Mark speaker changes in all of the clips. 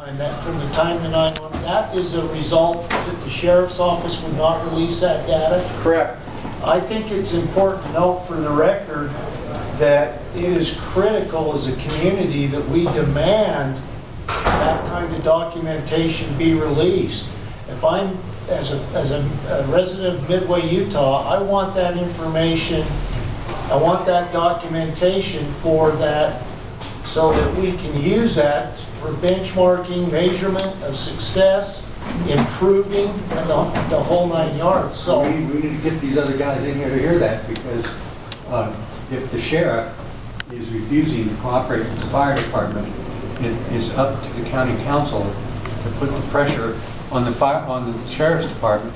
Speaker 1: and that from the time the 911, that is a result that the sheriff's office would not release that data?
Speaker 2: Correct.
Speaker 1: I think it's important to note for the record that it is critical as a community that we demand that kind of documentation be released. If I'm, as a resident of Midway, Utah, I want that information, I want that documentation for that, so that we can use that for benchmarking, measurement of success, improving, and the whole 9 yards. So
Speaker 3: we need to get these other guys in here to hear that, because if the sheriff is refusing to cooperate with the fire department, it is up to the county council to put the pressure on the sheriff's department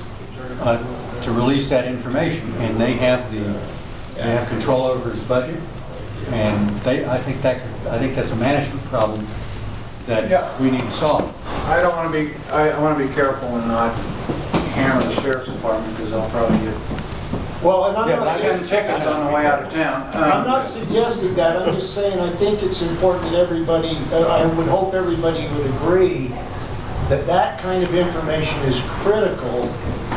Speaker 3: to release that information, and they have control over his budget, and I think that's a management problem that we need to solve.
Speaker 2: I want to be careful and not hammer the sheriff's department, because I'll probably get.
Speaker 1: well, and
Speaker 2: I'm not getting tickets on the way out of town.
Speaker 1: I'm not suggesting that. I'm just saying I think it's important that everybody, I would hope everybody would agree that that kind of information is critical.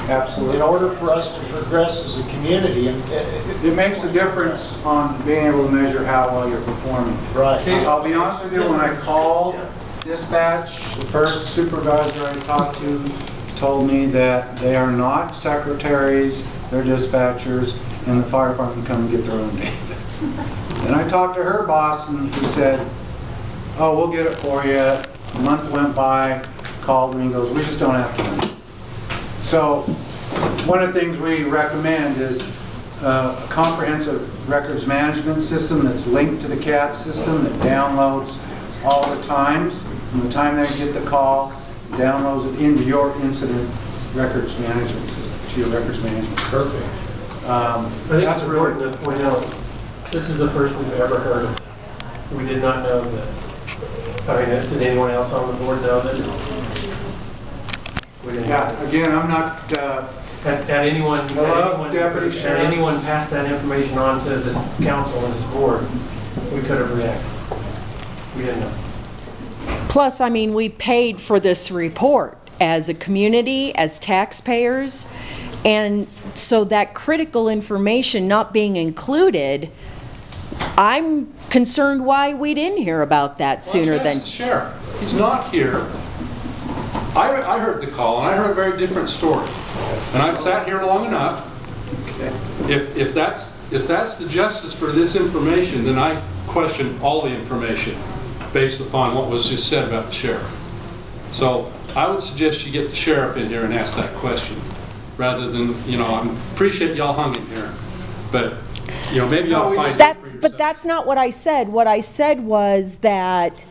Speaker 2: Absolutely.
Speaker 1: In order for us to progress as a community. And
Speaker 2: it makes a difference on being able to measure how well you're performing.
Speaker 1: Right.
Speaker 2: I'll be honest with you, when I called dispatch, the first supervisor I talked to told me that they are not secretaries, they're dispatchers, and the fire department come and get their own data. Then I talked to her boss, and he said, oh, we'll get it for you. A month went by, called me, and goes, we just don't have time. So one of the things we recommend is a comprehensive records management system that's linked to the CAD system that downloads all the times. From the time they get the call, downloads it into your incident records management system, to your records management system.
Speaker 4: I think it's important to point out, this is the first we've ever heard of it. We did not know this. I mean, did anyone else on the board know this?
Speaker 2: Yeah, again, I'm not...
Speaker 4: Had anyone passed that information on to this council and this board, we could have reacted. We didn't know.
Speaker 5: Plus, I mean, we paid for this report as a community, as taxpayers, and so that critical information not being included, I'm concerned why we didn't hear about that sooner than...
Speaker 6: The sheriff. He's not here. I heard the call, and I heard a very different story. And I've sat here long enough. If that's the justice for this information, then I question all the information based upon what was just said about the sheriff. So I would suggest you get the sheriff in here and ask that question, rather than, you know, I appreciate y'all hung in here, but you know, maybe y'all find it for
Speaker 5: But that's not what I said. What I said was that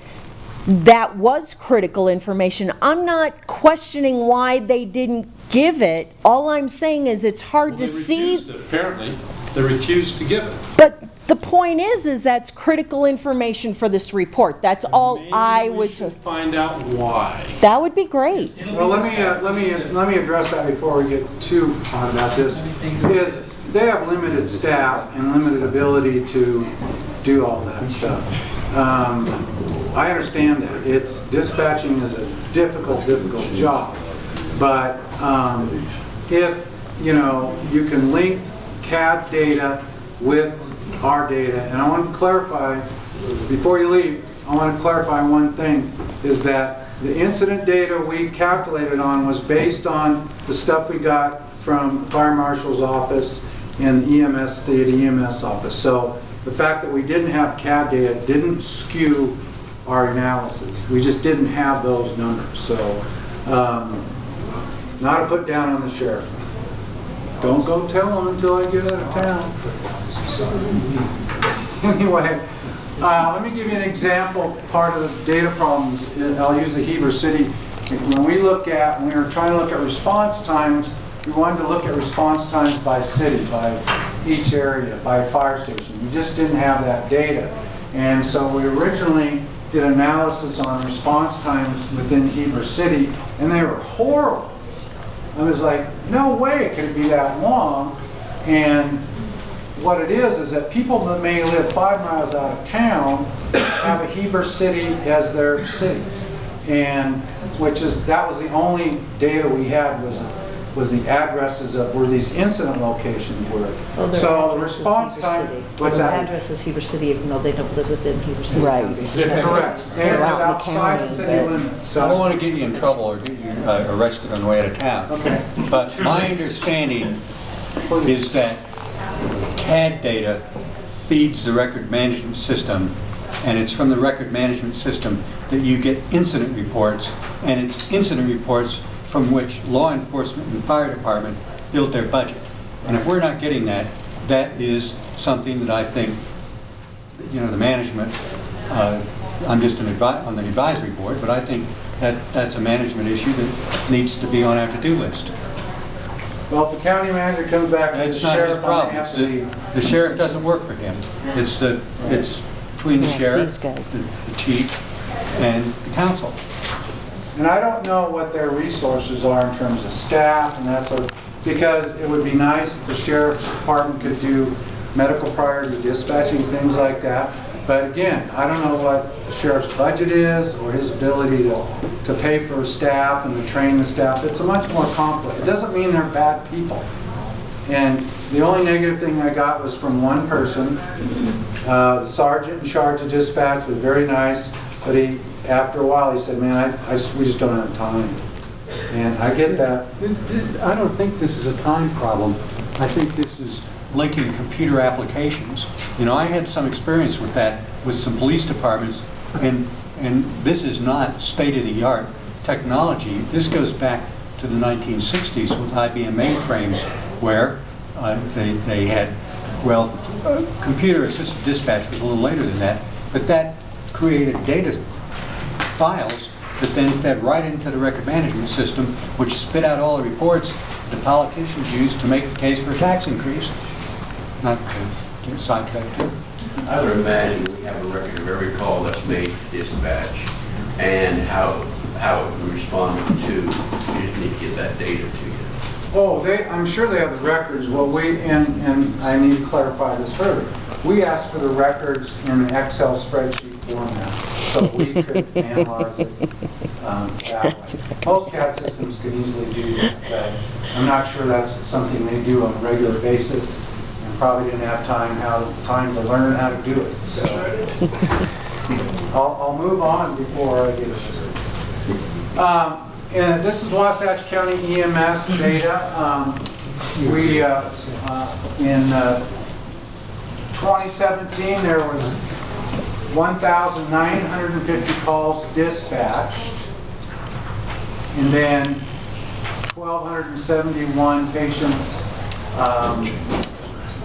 Speaker 5: that was critical information. I'm not questioning why they didn't give it. All I'm saying is it's hard to see.
Speaker 6: Apparently, they refused to give it.
Speaker 5: But the point is that's critical information for this report. That's all I was.
Speaker 6: Maybe we should find out why.
Speaker 5: That would be great.
Speaker 2: Well, let me address that before we get too hot about this. Is they have limited staff and limited ability to do all that stuff. I understand that. Dispatching is a difficult job. But if, you know, you can link CAD data with our data, and I want to clarify, before you leave, I want to clarify one thing, is that the incident data we calculated on was based on the stuff we got from the Fire Marshal's office and the EMS state EMS office. So the fact that we didn't have CAD data didn't skew our analysis. We just didn't have those numbers. So not a put down on the sheriff. Don't go tell him until I get out of town. Anyway, let me give you an example. Part of the data problems, I'll use the Heber City. When we were trying to look at response times, we wanted to look at response times by city, by each area, by fire station. We just didn't have that data. And so we originally did analysis on response times within Heber City, and they were horrible. I was like, no way it could be that long. And what it is that people that may live 5 miles out of town have a Heber City as their city. and that was the only data we had was the addresses of where these incident locations were.
Speaker 7: Oh, their
Speaker 2: So the
Speaker 7: address is
Speaker 2: response
Speaker 7: Heber
Speaker 2: time,
Speaker 7: City.
Speaker 2: what's
Speaker 7: Their
Speaker 2: that?
Speaker 7: address is Heber City, even though they don't live within Heber City.
Speaker 5: Right.
Speaker 7: County.
Speaker 2: Correct. And
Speaker 5: They're out in the
Speaker 2: outside the
Speaker 5: county,
Speaker 2: city
Speaker 5: but-
Speaker 2: limits.
Speaker 3: So I don't want to get you in trouble or get you arrested on the way out of town.
Speaker 2: Okay.
Speaker 3: But my understanding is that CAD data feeds the record management system, and it's from the record management system that you get incident reports, and it's incident reports from which law enforcement and fire department build their budget. And if we're not getting that, that is something that I think, you know, the management, I'm just on the advisory board, but I think that's a management issue that needs to be on our to-do list.
Speaker 2: Well, if the county manager comes back to the
Speaker 3: It's not his
Speaker 2: sheriff, I
Speaker 3: problem.
Speaker 2: have to leave.
Speaker 3: The sheriff doesn't work for him. It's between the
Speaker 5: Yeah, it's
Speaker 3: sheriff,
Speaker 5: these guys.
Speaker 3: the chief, and the council.
Speaker 2: And I don't know what their resources are in terms of staff and that sort of, because it would be nice if the sheriff's department could do medical priority dispatching, things like that. But again, I don't know what the sheriff's budget is or his ability to pay for staff and to train the staff. It's a much more complex. It doesn't mean they're bad people. And the only negative thing I got was from one person. The sergeant in charge of dispatch was very nice, but after a while he said, man, we just don't have time. And I get that.
Speaker 3: I don't think this is a time problem. I think this is linking computer applications. You know, I had some experience with that with some police departments, and this is not state-of-the-art technology. This goes back to the 1960s with IBM mainframes, where they had, well, computer-assisted dispatch was a little later than that, but that created data files that then fed right into the record management system, which spit out all the reports the politicians used to make the case for a tax increase. Not to get sidetracked here.
Speaker 8: I would imagine we have a record of every call that's made to dispatch and how it responded to. You just need to get that data to you.
Speaker 2: Oh, I'm sure they have the records. Well, and I need to clarify this further. We asked for the records in an Excel spreadsheet format, so we could analyze it that way. Most CAD systems can easily do that, but I'm not sure that's something they do on a regular basis, and probably didn't have time to learn how to do it. So I'll move on before I get it. And this is Wasatch County EMS data. In 2017, there was 1,950 calls dispatched, and then 1,271 patients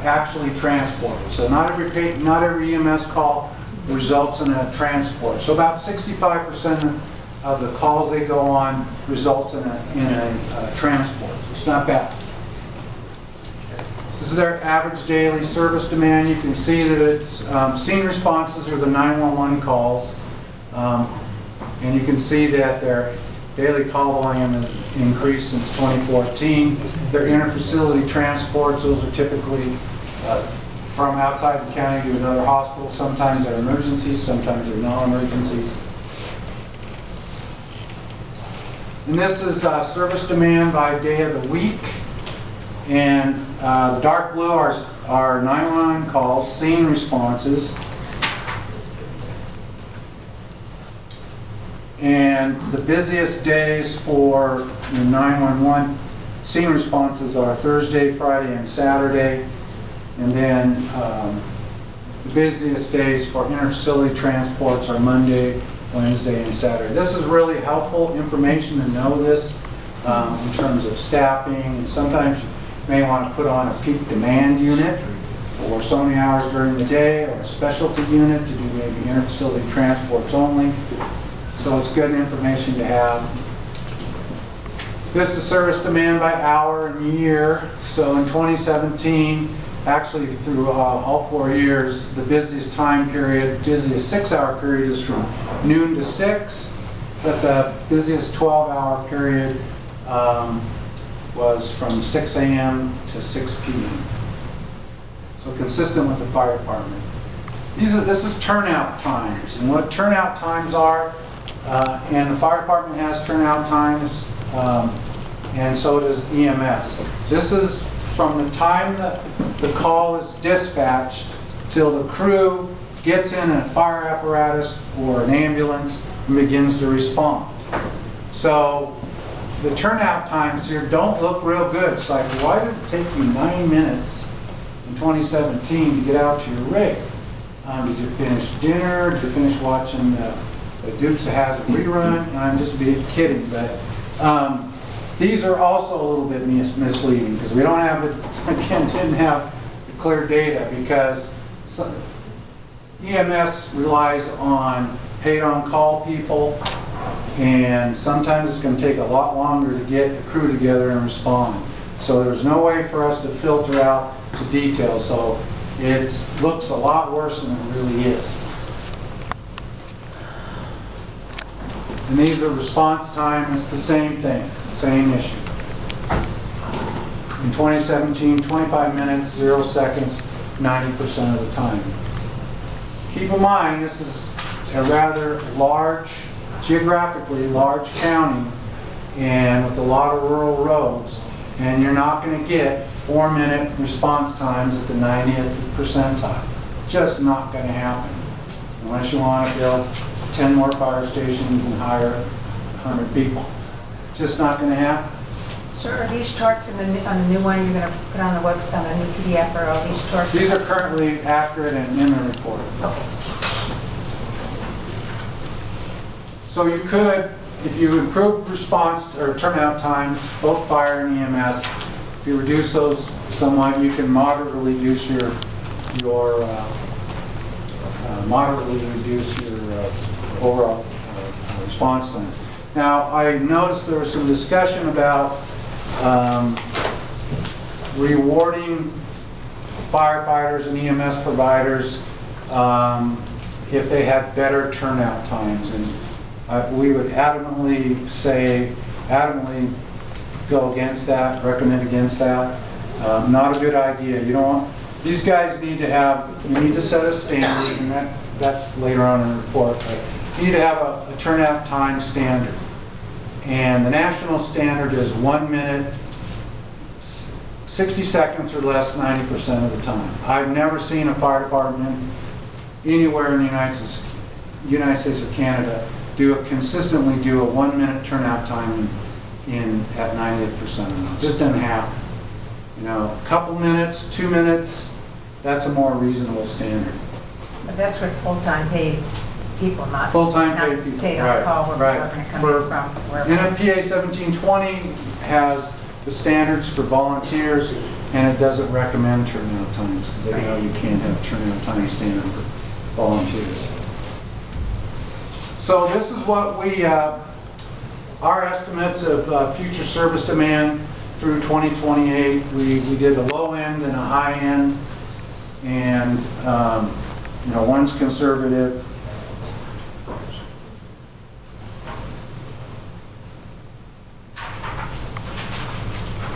Speaker 2: actually transported. So not every EMS call results in a transport. So about 65% of the calls they go on results in a transport. It's not bad. This is their average daily service demand. You can see that it's scene responses are the 911 calls. And you can see that their daily call volume has increased since 2014. Their interfacility transports, those are typically from outside the county to another hospital. Sometimes they're emergencies, sometimes they're non-emergencies. And this is service demand by day of the week. And the dark blue are 911 calls, scene responses. And the busiest days for the 911 scene responses are Thursday, Friday, and Saturday. And then the busiest days for interfacility transports are Monday, Wednesday, and Saturday. This is really helpful information to know this in terms of staffing. Sometimes you may want to put on a peak demand unit for so many hours during the day, or a specialty unit to do maybe interfacility transports only. So it's good information to have. This is service demand by hour and year. So in 2017, actually through all 4 years, the busiest time period, busiest 6-hour period is from noon to 6, but the busiest 12-hour period was from 6 a.m. to 6 p.m. So consistent with the fire department. This is turnout times, and what turnout times are And the fire department has turnout times, and so does EMS. This is from the time that the call is dispatched till the crew gets in a fire apparatus or an ambulance and begins to respond. So the turnout times here don't look real good. It's like, why did it take you 9 minutes in 2017 to get out to your rig? Did you finish dinner? Did you finish watching the Dukes of Hazzard rerun? And I'm just kidding, but these are also a little bit misleading because we don't have didn't have clear data because EMS relies on paid on call people, and sometimes it's going to take a lot longer to get a crew together and respond. So there's no way for us to filter out the details. So it looks a lot worse than it really is. And these are response time. It's the same thing, same issue. In 2017, 25 minutes, 0 seconds, 90% of the time. Keep in mind, this is a rather large, geographically large county and with a lot of rural roads, and you're not going to get 4-minute response times at the 90th percentile. Just not going to happen unless you want to build 10 more fire stations and hire 100 people. Just not going to happen.
Speaker 9: Sir, are these charts on the new one you're going to put on the website, on the new PDF, or are these charts?
Speaker 2: These are currently accurate and in the report.
Speaker 9: Okay.
Speaker 2: So you could, if you improve response or turnout times, both fire and EMS, if you reduce those somewhat, you can moderately reduce your overall response time. Now, I noticed there was some discussion about rewarding firefighters and EMS providers if they had better turnout times, and we would adamantly go against that, recommend against that. Not a good idea. You don't want, these guys need to have, you need to set a standard, and that's later on in the report, but you need to have a turnout time standard. And the national standard is 1 minute, 60 seconds or less, 90% of the time. I've never seen a fire department anywhere in the United States or Canada consistently do a 1 minute turnout time at 90th percentile. It just doesn't happen. You know, a couple minutes, 2 minutes, that's a more reasonable standard.
Speaker 9: But that's with full-time paid people, not
Speaker 2: full-time paid people.
Speaker 9: Paid on call where
Speaker 2: right.
Speaker 9: they're going to come in from. Wherever.
Speaker 2: NFPA 1720 has the standards for volunteers, and it doesn't recommend turnout times because they know you can't have turnout time standard for volunteers. So this is what we, our estimates of future service demand through 2028. We did a low end and a high end, and you know, one's conservative.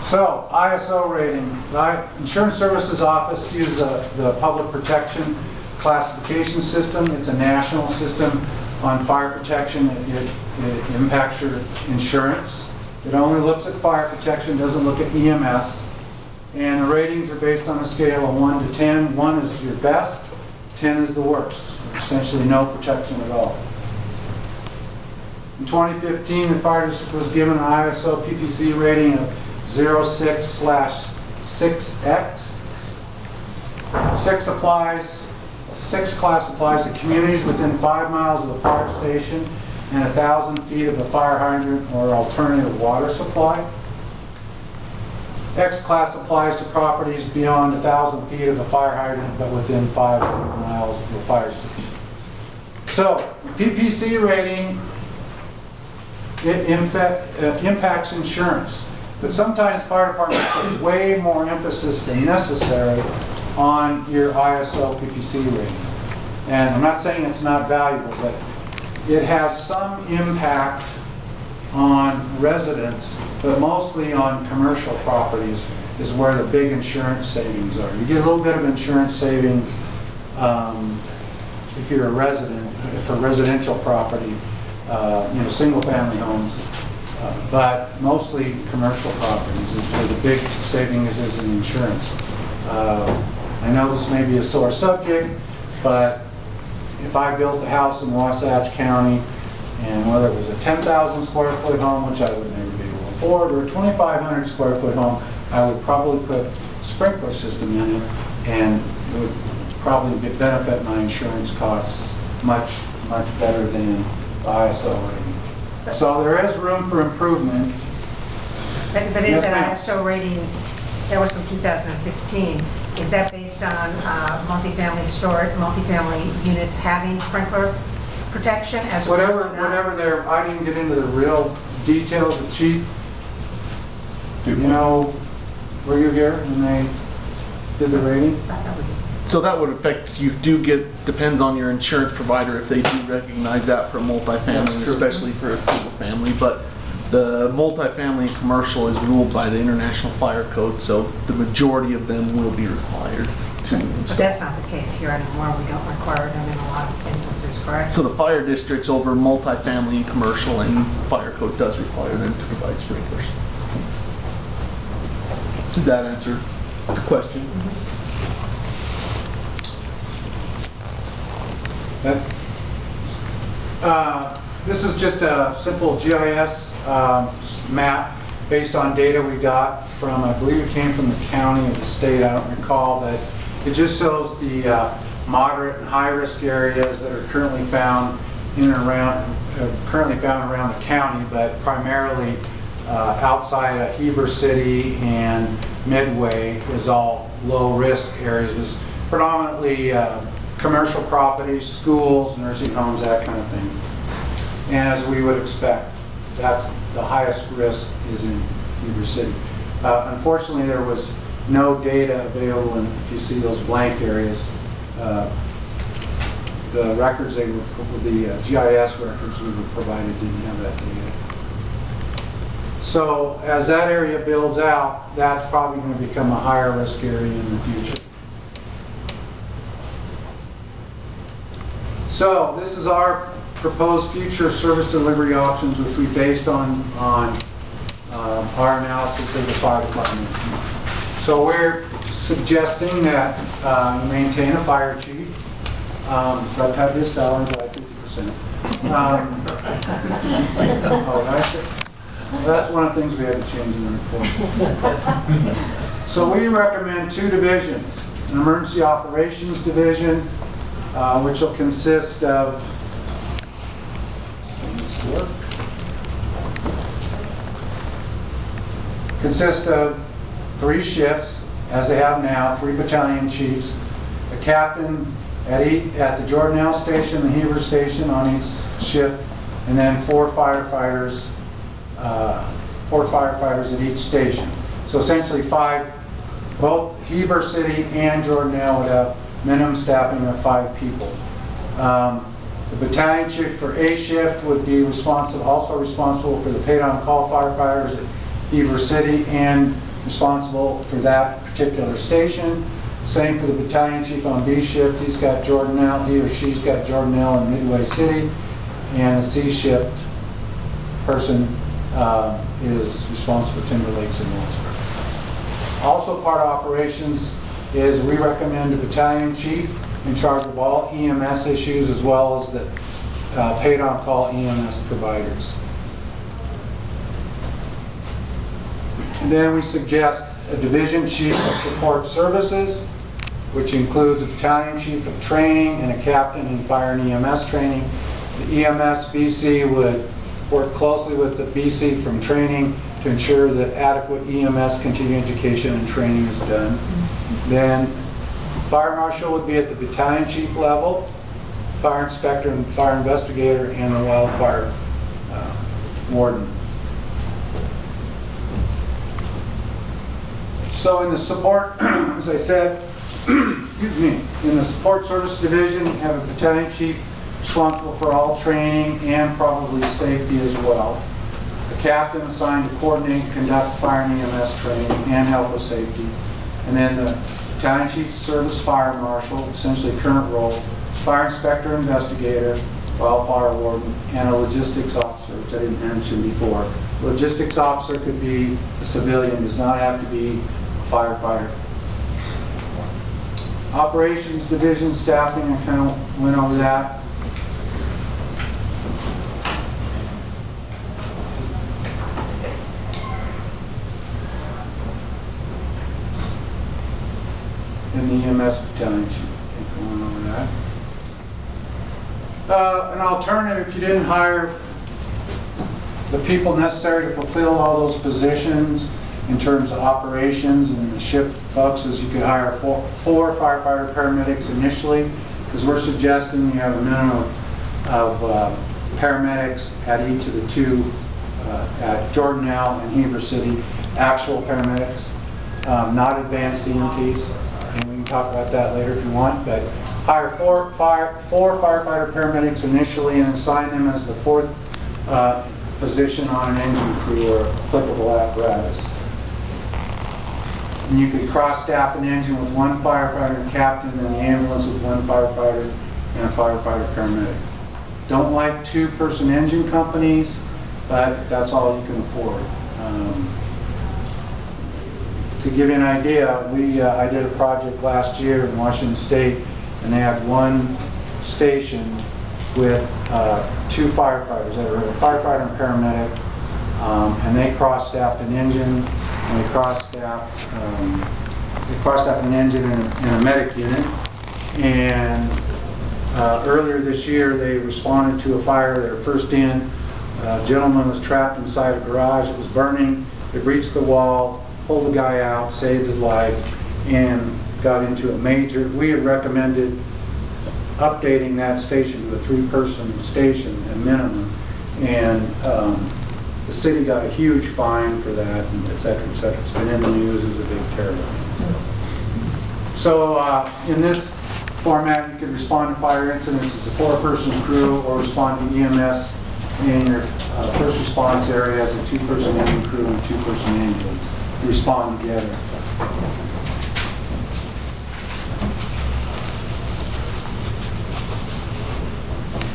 Speaker 2: So, ISO rating. The Insurance Services Office uses the Public Protection Classification System. It's a national system on fire protection. It impacts your insurance. It only looks at fire protection, doesn't look at EMS. And the ratings are based on a scale of 1 to 10. 1 is your best, 10 is the worst. Essentially no protection at all. In 2015, the fire district was given an ISO PPC rating of 06/6X. 6 class applies to communities within 5 miles of a fire station and 1,000 feet of a fire hydrant or alternative water supply. X class applies to properties beyond 1,000 feet of a fire hydrant but within 5 miles of a fire station. So, PPC rating, it impacts insurance. But sometimes fire departments put way more emphasis than necessary on your ISO PPC rating. And I'm not saying it's not valuable, but it has some impact on residents, but mostly on commercial properties is where the big insurance savings are. You get a little bit of insurance savings if you're a resident, for residential property. single-family homes, but mostly commercial properties is where the big savings is in insurance. I know this may be a sore subject, but if I built a house in Wasatch County, and whether it was a 10,000 square foot home, which I would never be able to afford, or a 2,500 square foot home, I would probably put a sprinkler system in it, and it would probably benefit my insurance costs much better than the ISO rating. So there is room for improvement.
Speaker 9: But is
Speaker 2: Yes,
Speaker 9: that
Speaker 2: ma'am.
Speaker 9: ISO rating, that was from 2015, is that based on multifamily units having sprinkler protection as well?
Speaker 2: Whatever they're, I didn't get into the real details. The chief, were you here when they did the rating?
Speaker 10: So that would affect, you do get, depends on your insurance provider if they do recognize that for a multifamily, especially for a single family. But the multifamily and commercial is ruled by the International Fire Code, so the majority of them will be required to
Speaker 9: But
Speaker 10: install.
Speaker 9: that's not the case here anymore. We don't require them in a lot of instances, correct?
Speaker 10: So the fire districts over multifamily and commercial, and fire code does require them to provide sprinklers. Did that answer the question?
Speaker 2: This is just a simple GIS map based on data we got from, I believe it came from the county or the state, I don't recall, but it just shows the moderate and high risk areas that are currently found around the county, but primarily outside of Heber City and Midway is all low risk areas. It was predominantly commercial properties, schools, nursing homes, that kind of thing. And as we would expect, that's the highest risk is in Heber City. Unfortunately, there was no data available, and if you see those blank areas, the records the GIS records we were provided didn't have that data. So as that area builds out, that's probably going to become a higher risk area in the future. So this is our proposed future service delivery options, which we based on our analysis of the fire department. So we're suggesting that you maintain a fire chief, but cut his salary by 50%. That's one of the things we had to change in the report. So we recommend 2 divisions: an emergency operations division, which will consist of consist of 3 shifts, as they have now, 3 battalion chiefs, a captain at the Jordanelle station, the Heber station on each shift, and then 4 firefighters at each station. So essentially 5, both Heber City and Jordanelle would have minimum staffing of 5 people. The battalion chief for A shift would be also responsible for the paid-on-call firefighters at Heber City and responsible for that particular station. Same for the battalion chief on B shift. He or she's got Jordanelle and Midway City, and the C shift person is responsible for Timber Lakes and Williamsburg. Also part of operations is we recommend a battalion chief in charge of all EMS issues as well as the paid-on-call EMS providers. And then we suggest a division chief of support services, which includes a battalion chief of training and a captain in fire and EMS training. The EMS BC would work closely with the BC from training to ensure that adequate EMS continuing education and training is done. Then fire marshal would be at the battalion chief level, fire inspector and fire investigator, and the wildfire warden. So in the support, as I said, excuse me, in the support service division, we have a battalion chief responsible for all training and probably safety as well. A captain assigned to coordinate, conduct fire and EMS training and help with safety. And then the battalion chief service fire marshal, essentially current role, fire inspector investigator, wildfire warden, and a logistics officer, which I didn't mention before. Logistics officer could be a civilian, does not have to be a firefighter. Operations division staffing, I kind of went over that. In the EMS battalion, I think I went over that. An alternative, if you didn't hire the people necessary to fulfill all those positions in terms of operations and the shift folks, is you could hire four firefighter paramedics initially, because we're suggesting you have a minimum of paramedics at each of the two, at Jordanelle and Heber City, actual paramedics, not advanced EMTs. And we can talk about that later if you want, but hire four firefighter paramedics initially and assign them as the fourth position on an engine crew or applicable apparatus. And you could cross-staff an engine with one firefighter and captain, and the ambulance with one firefighter and a firefighter paramedic. Don't like two-person engine companies, but that's all you can afford. To give you an idea, I did a project last year in Washington State, and they had one station with two firefighters. They were a firefighter and paramedic, and they cross-staffed an engine, and they cross-staffed an engine in a medic unit. And earlier this year, they responded to a fire. They were first in. A gentleman was trapped inside a garage. It was burning. They breached the wall, pulled the guy out, saved his life, and got into a major. We had recommended updating that station to a 3-person station at minimum, and the city got a huge fine for that, and et cetera, et cetera. It's been in the news. It was a big terrible thing. So in this format, you can respond to fire incidents as a 4-person crew, or respond to EMS in your first response area as a 2-person engine crew and a 2-person ambulance. Respond together.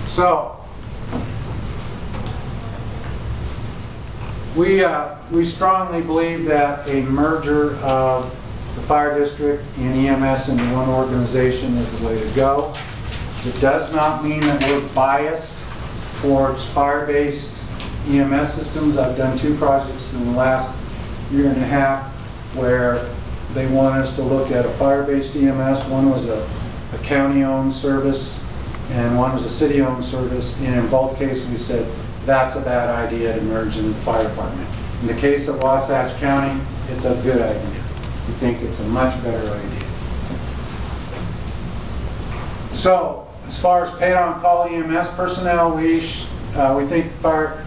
Speaker 2: So we strongly believe that a merger of the fire district and EMS into one organization is the way to go. It does not mean that we're biased towards fire-based EMS systems. I've done 2 projects in the last year and a half where they want us to look at a fire-based EMS. One was a county-owned service and one was a city-owned service, and in both cases we said that's a bad idea to merge into the fire department. In the case of Wasatch County, it's a good idea. We think it's a much better idea. So as far as paid-on-call EMS personnel, we think fire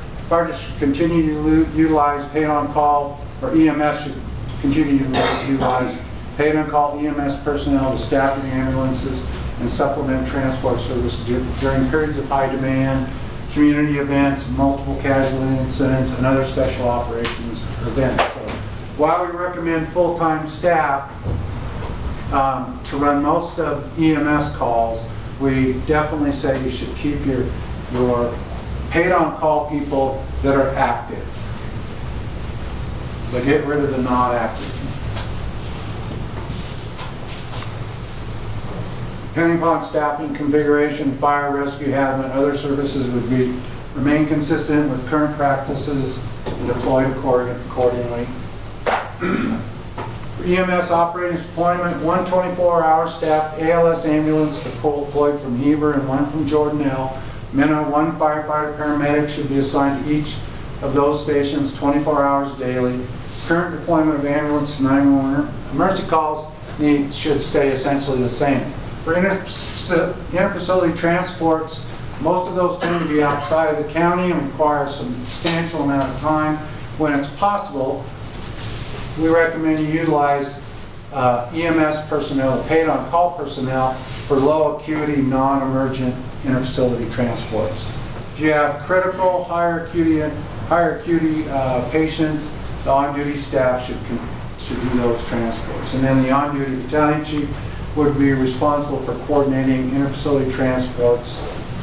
Speaker 2: district should continue to utilize paid-on-call, or EMS should continue to utilize paid-on-call EMS personnel to staff the ambulances and supplement transport services during periods of high demand, community events, multiple casualty incidents, and other special operations events. So while we recommend full-time staff to run most of EMS calls, we definitely say you should keep your paid-on-call people that are active, but get rid of the not-active. Depending upon staffing configuration, fire, rescue, hazmat, other services would remain consistent with current practices and deployed accordingly. For EMS operating deployment, 1 24-hour staffed ALS ambulance deployed from Heber and 1 from Jordanelle. Minimum 1 firefighter paramedic should be assigned to each of those stations 24 hours daily. Current deployment of ambulance to 911 emergency calls should stay essentially the same. For inter-facility transports, most of those tend to be outside of the county and require a substantial amount of time. When it's possible, we recommend you utilize EMS personnel, paid-on-call personnel, for low acuity, non-emergent inter-facility transports. If you have critical, higher acuity patients, the on-duty staff should do those transports. And then the on-duty battalion chief would be responsible for coordinating inter-facility transports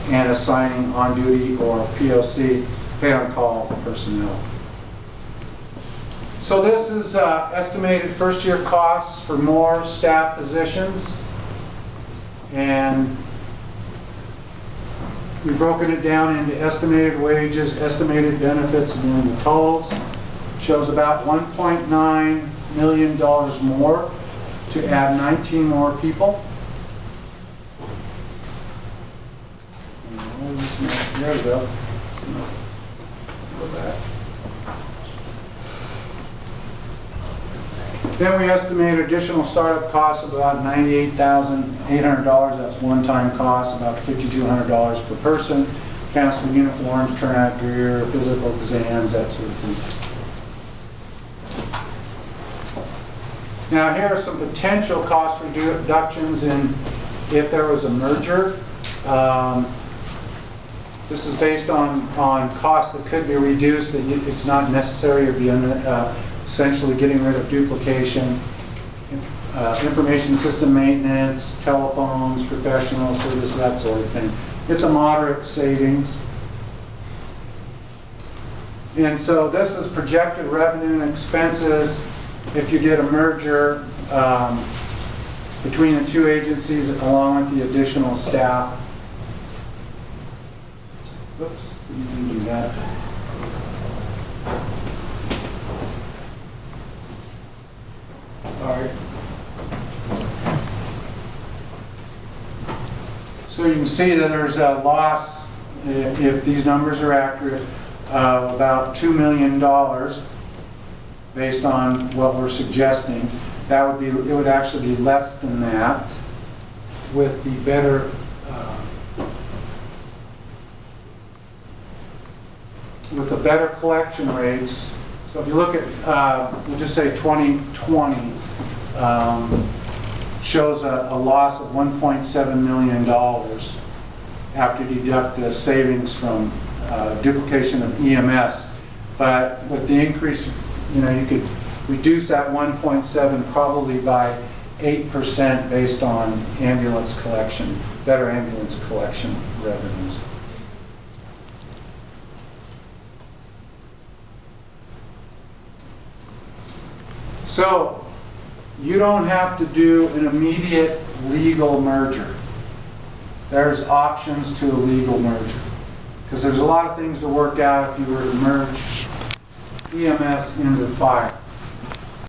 Speaker 2: and assigning on-duty or POC, pay-on-call personnel. So this is estimated first-year costs for more staff positions. And we've broken it down into estimated wages, estimated benefits, and then the totals. Shows about $1.9 million more to add 19 more people. There we go. Go back. Then we estimate additional startup costs of about $98,800. That's one-time cost, about $5,200 per person. Counts for uniforms, turnout gear, physical exams, that sort of thing. Now here are some potential cost reductions in if there was a merger. This is based on costs that could be reduced, that it's not necessary or be essentially getting rid of duplication, information system maintenance, telephones, professional service, that sort of thing. It's a moderate savings. And so this is projected revenue and expenses if you did a merger between the two agencies along with the additional staff. Whoops, you can do that. Sorry. So you can see that there's a loss, if these numbers are accurate, of about $2 million based on what we're suggesting. That would be, it would actually be less than that with the better collection rates. So if you look at, we'll just say 2020 shows a loss of $1.7 million after you deduct the savings from duplication of EMS. But with the increase, you know, you could reduce that 1.7 probably by 8% based on ambulance collection, better ambulance collection revenues. So you don't have to do an immediate legal merger. There's options to a legal merger. Because there's a lot of things to work out if you were to merge EMS into fire.